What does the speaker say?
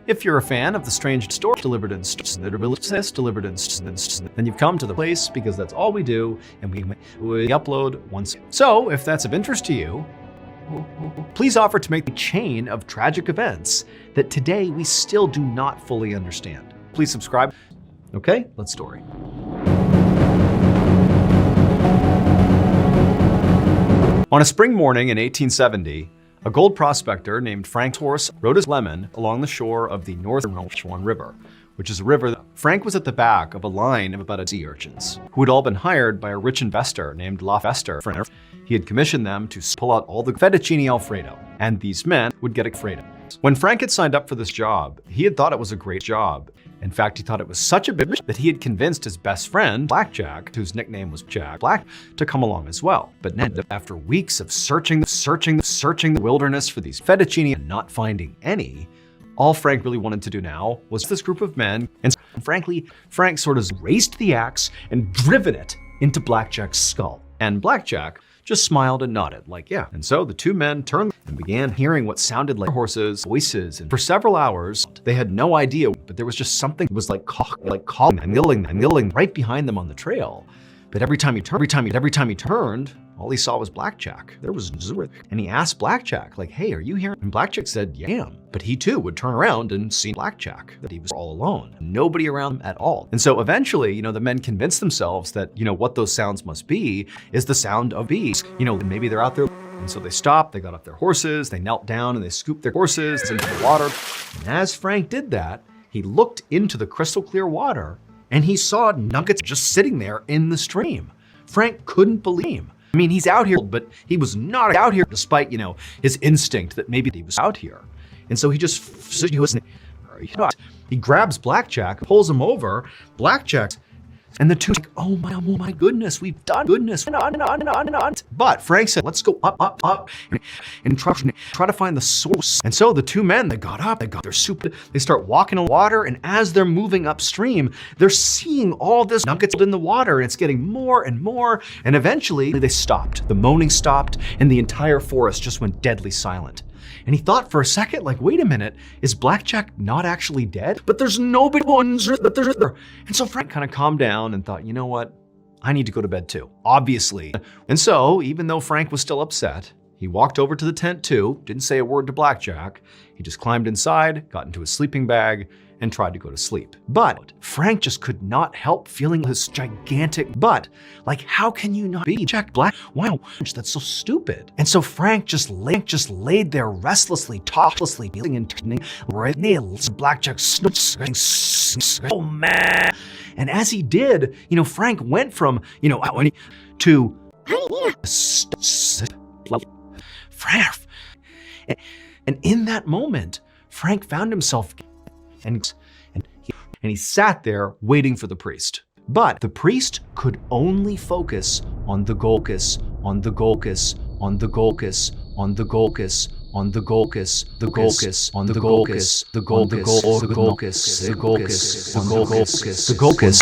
If you're a fan of the strange story delivered in then you've come to the place because that's all we do, and we upload once. So if that's of interest to you, please offer to make the chain of tragic events that today we still do not fully understand. Please subscribe. Okay, let's story. On a spring morning in 1870, a gold prospector named Frank Torres rode his lemon along the shore of the Northern Swan River, which is a river that Frank was at the back of a line of about sea urchins, who had all been hired by a rich investor named Lafester. He had commissioned them to pull out all the fettuccine Alfredo, and these men would get Alfredo. When Frank had signed up for this job, he had thought it was a great job. In fact, he thought it was such a big that he had convinced his best friend, Blackjack, whose nickname was Jack Black, to come along as well. But then, after weeks of searching the wilderness for these fettuccine and not finding any, all Frank really wanted to do now was this group of men, and frankly, Frank sort of raised the axe and driven it into Blackjack's skull. And Blackjack just smiled and nodded, like, yeah. And so the two men turned and began hearing what sounded like horses' voices. And for several hours, they had no idea, but there was just something that was like calling and yelling right behind them on the trail. But every time he turned, all he saw was Blackjack. There was zero. And he asked Blackjack, like, hey, are you here? And Blackjack said, yeah, I am. But he too would turn around and see Blackjack, that he was all alone. Nobody around him at all. And so eventually, the men convinced themselves that, what those sounds must be is the sound of bees. Maybe they're out there. And so they stopped, they got off their horses, they knelt down and they scooped their horses into the water. And as Frank did that, he looked into the crystal clear water and he saw nuggets just sitting there in the stream. Frank couldn't believe him. I mean, he's out here, but he was not out here despite, his instinct that maybe he was out here. And so he grabs Blackjack, pulls him over, Blackjack, and the two like, oh my goodness, we've done goodness. But Frank said, let's go up, and try to find the source. And so the two men, they got up, they got their soup, they start walking on water, and as they're moving upstream, they're seeing all this nuggets in the water, and it's getting more and more, and eventually they stopped. The moaning stopped, and the entire forest just went deadly silent. And he thought for a second, like, wait a minute, is Blackjack not actually dead? But there's nobody there. And so Frank kind of calmed down and thought, you know what? I need to go to bed too, obviously. And so, even though Frank was still upset, he walked over to the tent too, didn't say a word to Blackjack. He just climbed inside, got into his sleeping bag, and tried to go to sleep. But Frank just could not help feeling his gigantic butt. Like, how can you not be Jack Black? Wow, that's so stupid. And so Frank just laid there restlessly, feeling and turning right nails. Blackjack oh man. And as he did, Frank went from, to and in that moment, Frank found himself and he sat there waiting for the priest. But the priest could only focus on the gocus, on the gocus, on the gocus, on the gocus, on the gocus, the gocus, on the gocus, the gocus, the gocus, the gocus, the gocus, the gocus, the gocus.